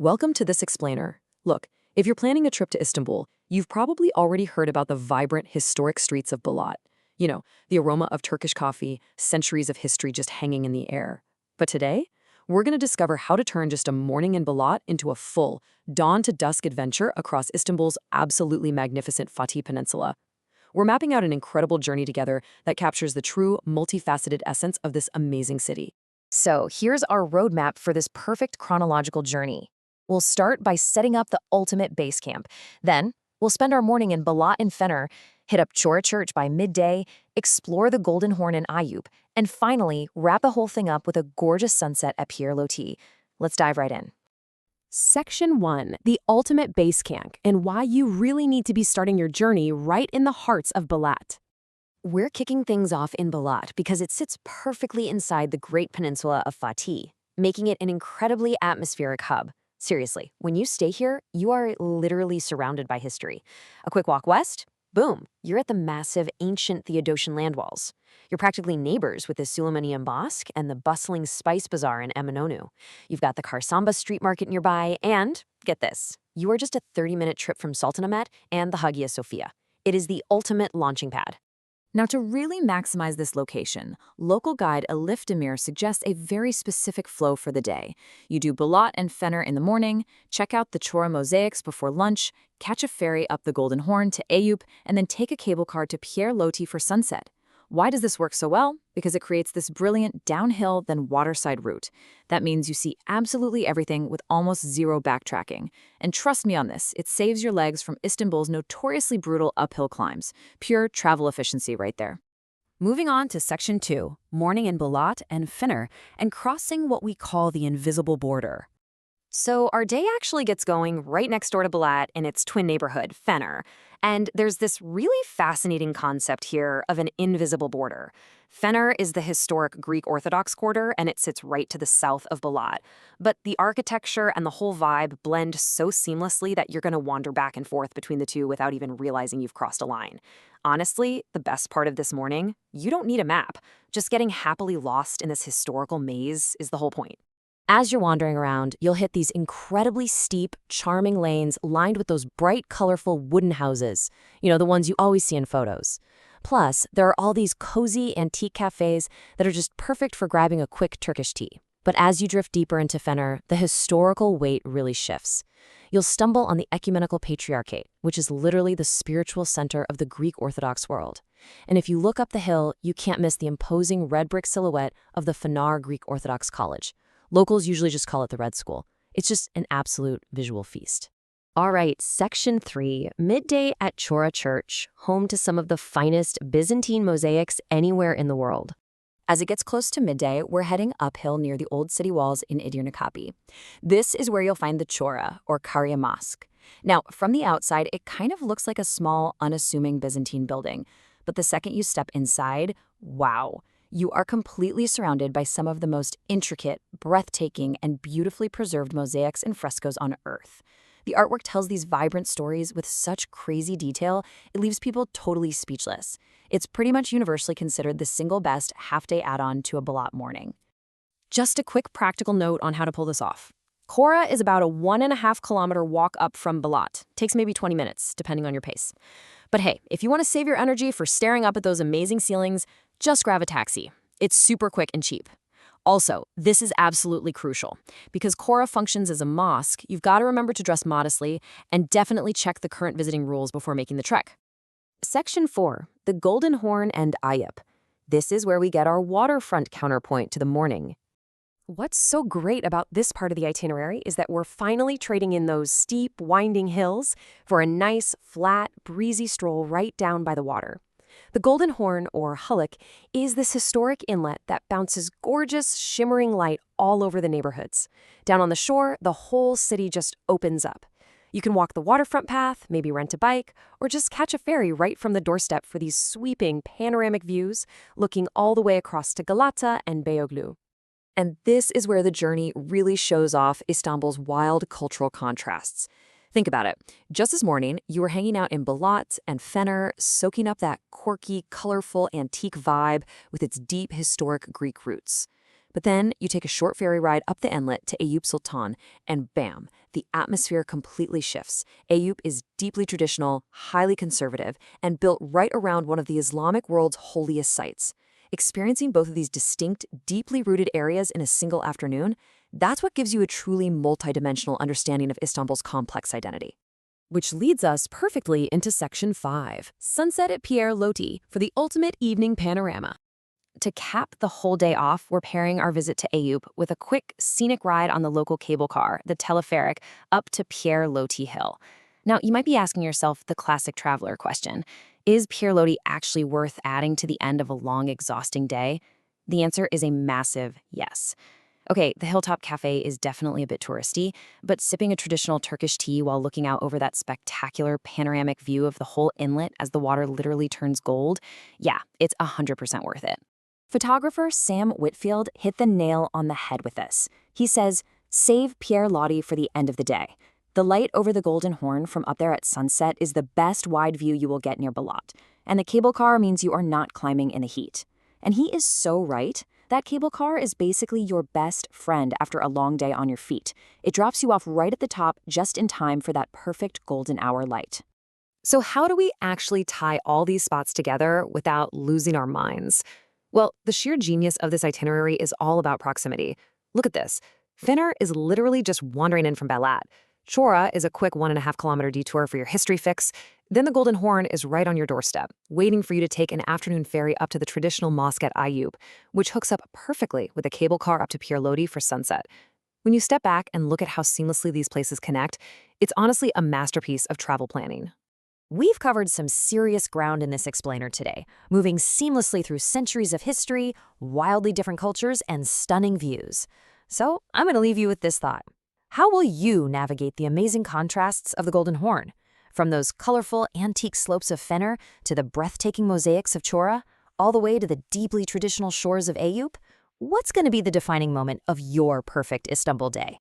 Welcome to this explainer. Look, if you're planning a trip to Istanbul, you've probably already heard about the vibrant, historic streets of Balat. You know, the aroma of Turkish coffee, centuries of history just hanging in the air. But today, we're going to discover how to turn just a morning in Balat into a full, dawn-to-dusk adventure across Istanbul's absolutely magnificent Fatih Peninsula. We're mapping out an incredible journey together that captures the true, multifaceted essence of this amazing city. So here's our roadmap for this perfect chronological journey. We'll start by setting up the ultimate base camp. Then, we'll spend our morning in Balat and Fener, hit up Chora Church by midday, explore the Golden Horn in Eyup, and finally, wrap the whole thing up with a gorgeous sunset at Pierre Loti. Let's dive right in. Section 1, the ultimate base camp, and why you really need to be starting your journey right in the hearts of Balat. We're kicking things off in Balat because it sits perfectly inside the Great Peninsula of Fatih, making it an incredibly atmospheric hub. Seriously, when you stay here, you are literally surrounded by history. A quick walk west, boom, you're at the massive ancient Theodosian land walls. You're practically neighbors with the Sultan Mosque and the bustling spice bazaar in Eminonu. You've got the Karsamba street market nearby, and, get this, you are just a 30-minute trip from Sultanahmet and the Hagia Sophia. It is the ultimate launching pad. Now, to really maximize this location, local guide Eyup suggests a very specific flow for the day. You do Balat and Fener in the morning, check out the Chora Mosaics before lunch, catch a ferry up the Golden Horn to Eyup, and then take a cable car to Pierre Loti for sunset. Why does this work so well? Because it creates this brilliant downhill then waterside route. That means you see absolutely everything with almost zero backtracking. And trust me on this, it saves your legs from Istanbul's notoriously brutal uphill climbs. Pure travel efficiency right there. Moving on to Section 2, morning in Balat and Fener, and crossing what we call the invisible border. So our day actually gets going right next door to Balat in its twin neighborhood, Fener. And there's this really fascinating concept here of an invisible border. Fener is the historic Greek Orthodox quarter, and it sits right to the south of Balat. But the architecture and the whole vibe blend so seamlessly that you're going to wander back and forth between the two without even realizing you've crossed a line. Honestly, the best part of this morning, you don't need a map. Just getting happily lost in this historical maze is the whole point. As you're wandering around, you'll hit these incredibly steep, charming lanes lined with those bright, colorful wooden houses. You know, the ones you always see in photos. Plus, there are all these cozy antique cafes that are just perfect for grabbing a quick Turkish tea. But as you drift deeper into Fener, the historical weight really shifts. You'll stumble on the ecumenical Patriarchate, which is literally the spiritual center of the Greek Orthodox world. And if you look up the hill, you can't miss the imposing red brick silhouette of the Fener Greek Orthodox College. Locals usually just call it the Red School. It's just an absolute visual feast. All right, Section 3, midday at Chora Church, home to some of the finest Byzantine mosaics anywhere in the world. As it gets close to midday, we're heading uphill near the old city walls in Itinerary. This is where you'll find the Chora, or Kariye Mosque. Now, from the outside, it kind of looks like a small, unassuming Byzantine building. But the second you step inside, wow! You are completely surrounded by some of the most intricate, breathtaking, and beautifully preserved mosaics and frescoes on Earth. The artwork tells these vibrant stories with such crazy detail, it leaves people totally speechless. It's pretty much universally considered the single best half-day add-on to a Balat morning. Just a quick practical note on how to pull this off. Chora is about a 1.5-kilometer walk up from Balat. Takes maybe 20 minutes, depending on your pace. But hey, if you want to save your energy for staring up at those amazing ceilings, just grab a taxi. It's super quick and cheap. Also, this is absolutely crucial. Because Chora functions as a mosque, you've got to remember to dress modestly and definitely check the current visiting rules before making the trek. Section 4, the Golden Horn and Eyup. This is where we get our waterfront counterpoint to the morning. What's so great about this part of the itinerary is that we're finally trading in those steep, winding hills for a nice, flat, breezy stroll right down by the water. The Golden Horn, or Hulk, is this historic inlet that bounces gorgeous, shimmering light all over the neighborhoods. Down on the shore, the whole city just opens up. You can walk the waterfront path, maybe rent a bike, or just catch a ferry right from the doorstep for these sweeping panoramic views, looking all the way across to Galata and Beyoğlu. And this is where the journey really shows off Istanbul's wild cultural contrasts. Think about it. Just this morning, you were hanging out in Balat and Fener, soaking up that quirky, colorful, antique vibe with its deep historic Greek roots. But then you take a short ferry ride up the inlet to Eyup Sultan, and bam, the atmosphere completely shifts. Eyup is deeply traditional, highly conservative, and built right around one of the Islamic world's holiest sites. Experiencing both of these distinct, deeply rooted areas in a single afternoon, that's what gives you a truly multidimensional understanding of Istanbul's complex identity. Which leads us perfectly into Section 5, Sunset at Pierre Loti, for the ultimate evening panorama. To cap the whole day off, we're pairing our visit to Eyup with a quick, scenic ride on the local cable car, the teleferic, up to Pierre Loti Hill. Now, you might be asking yourself the classic traveler question. Is Pierre Loti actually worth adding to the end of a long, exhausting day? The answer is a massive yes. Okay, the Hilltop Cafe is definitely a bit touristy, but sipping a traditional Turkish tea while looking out over that spectacular panoramic view of the whole inlet as the water literally turns gold, yeah, it's 100% worth it. Photographer Sam Whitfield hit the nail on the head with this. He says, save Pierre Loti for the end of the day. The light over the Golden Horn from up there at sunset is the best wide view you will get near Balat, and the cable car means you are not climbing in the heat. And he is so right. That cable car is basically your best friend after a long day on your feet. It drops you off right at the top just in time for that perfect golden hour light. So how do we actually tie all these spots together without losing our minds? Well, the sheer genius of this itinerary is all about proximity. Look at this. Fener is literally just wandering in from Balat. Chora is a quick 1.5-kilometer detour for your history fix. Then the Golden Horn is right on your doorstep, waiting for you to take an afternoon ferry up to the traditional mosque at Eyup, which hooks up perfectly with a cable car up to Pierre Loti for sunset. When you step back and look at how seamlessly these places connect, it's honestly a masterpiece of travel planning. We've covered some serious ground in this explainer today, moving seamlessly through centuries of history, wildly different cultures, and stunning views. So I'm going to leave you with this thought. How will you navigate the amazing contrasts of the Golden Horn? From those colorful, antique slopes of Fener to the breathtaking mosaics of Chora, all the way to the deeply traditional shores of Eyup, what's going to be the defining moment of your perfect Istanbul day?